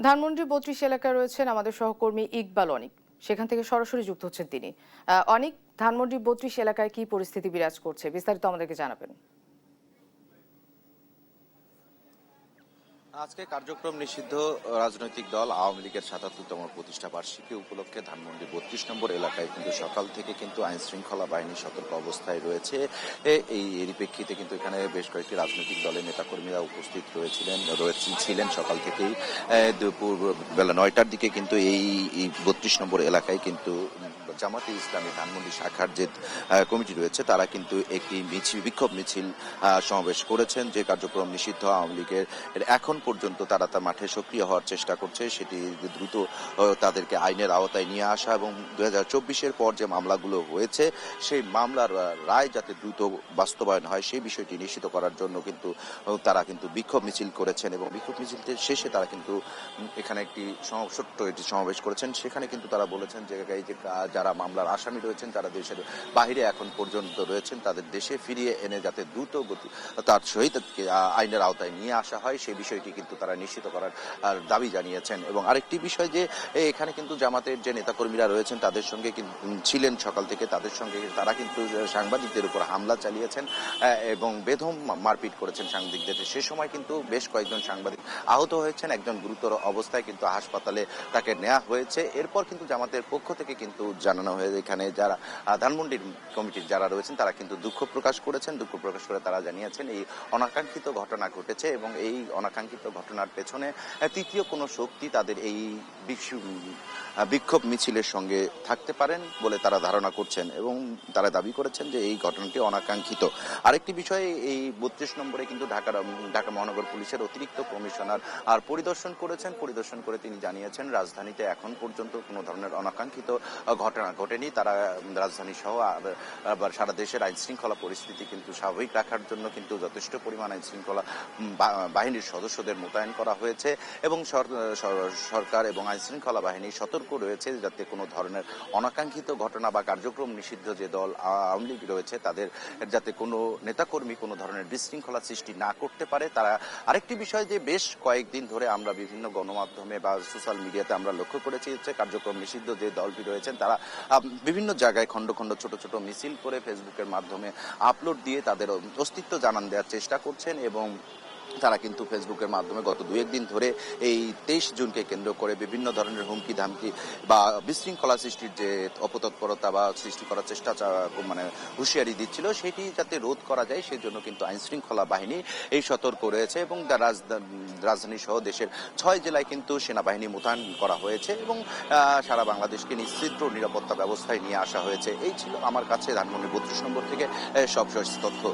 ধানমন্ডির ৩২ এলাকায় রয়েছেন আমাদের সহকর্মী ইকবাল অনিক। সেখান থেকে সরাসরি যুক্ত হচ্ছেন তিনি। অনিক, ধানমন্ডির ৩২ এলাকায় কি পরিস্থিতি বিরাজ করছে, বিস্তারিত আমাদেরকে জানাবেন। আজকে কার্যক্রম নিষিদ্ধ রাজনৈতিক দল আওয়ামী লীগের ৭৭তম প্রতিষ্ঠা বার্ষিকী উপলক্ষে ধানমন্ডি ৩২ নম্বর এলাকায় কিন্তু সকাল থেকে কিন্তু আইন শৃঙ্খলা বাহিনী সতর্ক অবস্থায় রয়েছে। এরই প্রেক্ষিতে কিন্তু এখানে বেশ কয়েকটি রাজনৈতিক দলের নেতাকর্মীরা উপস্থিত ছিলেন সকাল থেকেই। দুপুর বেলা ৯টার দিকে কিন্তু এই ৩২ নম্বর এলাকায় কিন্তু জামাতে ইসলামী ধানমন্ডি শাখার যে কমিটি রয়েছে তারা কিন্তু একটি বিক্ষোভ মিছিল সমাবেশ করেছেন। যে কার্যক্রম নিষিদ্ধ আওয়ামী লীগের এখন পর্যন্ত তারা তার মাঠে সক্রিয় হওয়ার চেষ্টা করছে, সেটি দ্রুত তাদেরকে আইনের আওতায় নিয়ে আসা এবং ২০২৪-এর পর যে মামলাগুলো হয়েছে সেই মামলার রায় যাতে দ্রুত বাস্তবায়ন হয় সেই বিষয়টি নিশ্চিত করার জন্য কিন্তু তারা কিন্তু বিক্ষোভ মিছিল করেছেন এবং বিক্ষোভ মিছিলটির শেষে তারা কিন্তু এখানে একটি ছোট্ট একটি সমাবেশ করেছেন। সেখানে কিন্তু তারা বলেছেন যে এই যে যারা মামলার আসামি রয়েছেন, যারা দেশের বাহিরে এখন পর্যন্ত রয়েছেন, তাদের দেশে ফিরিয়ে এনে যাতে দ্রুত গতি তার সহিত আইনের আওতায় নিয়ে আসা হয় সেই বিষয়টি কিন্তু তারা নিশ্চিত করার দাবি জানিয়েছেন। এবং আরেকটি বিষয় যে এখানে কিন্তু জামাতের যে নেতাকর্মীরা রয়েছেন তাদের সঙ্গে ছিলেন সকাল থেকে, তাদের সঙ্গে তারা কিন্তু সাংবাদিকদের উপর হামলা চালিয়েছেন এবং বেদম মারপিট করেছেন সাংবাদিকদের। সে সময় কিন্তু বেশ কয়েকজন সাংবাদিক আহত হয়েছেন, একজন গুরুতর অবস্থায় কিন্তু হাসপাতালে তাকে নেওয়া হয়েছে। এরপর কিন্তু জামাতের পক্ষ থেকে কিন্তু জানানো হয়েছে এখানে যারা ধানমন্ডির কমিটির যারা রয়েছেন তারা কিন্তু দুঃখ প্রকাশ করেছেন। দুঃখ প্রকাশ করে তারা জানিয়েছেন এই অনাকাঙ্ক্ষিত ঘটনা ঘটেছে এবং এই অনাকাঙ্ক্ষিত ঘটনার পেছনে তৃতীয় কোনো শক্তি তাদের এই বিক্ষোভ মিছিলের সঙ্গে থাকতে পারেন বলে তারা ধারণা করছেন এবং তারা দাবি করেছেন যে এই ঘটনাটি অনাকাঙ্ক্ষিত। আরেকটি বিষয়, এই ৩২ নম্বরে কিন্তু ঢাকা মহানগর পুলিশের অতিরিক্ত কমিশনার পরিদর্শন করেছেন। পরিদর্শন করে তিনি জানিয়েছেন রাজধানীতে এখন পর্যন্ত কোনো ধরনের অনাকাঙ্ক্ষিত ঘটনা ঘটেনি। তারা রাজধানী সহ আবার সারা দেশের আইন শৃঙ্খলা পরিস্থিতি কিন্তু স্বাভাবিক রাখার জন্য কিন্তু যথেষ্ট পরিমাণ আইন শৃঙ্খলা বাহিনীর সদস্যদের মোতায়েন করা হয়েছে এবং সরকার এবং আইন শৃঙ্খলা বাহিনী সতর্ক রয়েছে যাতে কোনো ধরনের অনাকাঙ্ক্ষিত ঘটনা বা কার্যক্রম নিষিদ্ধ যে দল আওয়ামী লীগ রয়েছে তাদের যাতে কোনো নেতাকর্মী কোনো ধরনের বিশৃঙ্খলা সৃষ্টি না করতে পারে। তারা আরেকটি বিষয় যে বেশ কয়েকদিন ধরে আমরা বিভিন্ন গণমাধ্যমে বা সোশ্যাল মিডিয়াতে আমরা লক্ষ্য করেছি যে কার্যক্রম নিষিদ্ধ যে দলটি রয়েছেন তারা বিভিন্ন জায়গায় খণ্ড খণ্ড ছোট ছোট মিছিল করে ফেসবুকের মাধ্যমে আপলোড দিয়ে তাদের অস্তিত্ব জানান দেওয়ার চেষ্টা করছেন এবং তারা কিন্তু ফেসবুকের মাধ্যমে গত ২-১ দিন ধরে এই ২৩ জুনকে কেন্দ্র করে বিভিন্ন ধরনের হুমকি ধামকি বা বিশৃঙ্খলা সৃষ্টির যে অপতৎপরতা বা সৃষ্টি করার চেষ্টা মানে হুঁশিয়ারি দিচ্ছিল সেটি যাতে রোধ করা যায় সেই জন্য কিন্তু আইন শৃঙ্খলা বাহিনী এই সতর্ক রয়েছে এবং রাজধানী সহ দেশের ৬ জেলায় কিন্তু সেনাবাহিনী মোতায়েন করা হয়েছে এবং সারা বাংলাদেশকে নিশ্চিদ্র নিরাপত্তা ব্যবস্থায় নিয়ে আসা হয়েছে। এই ছিল আমার কাছে ধানমন্ডি ৩২ নম্বর থেকে সবশেষ তথ্য।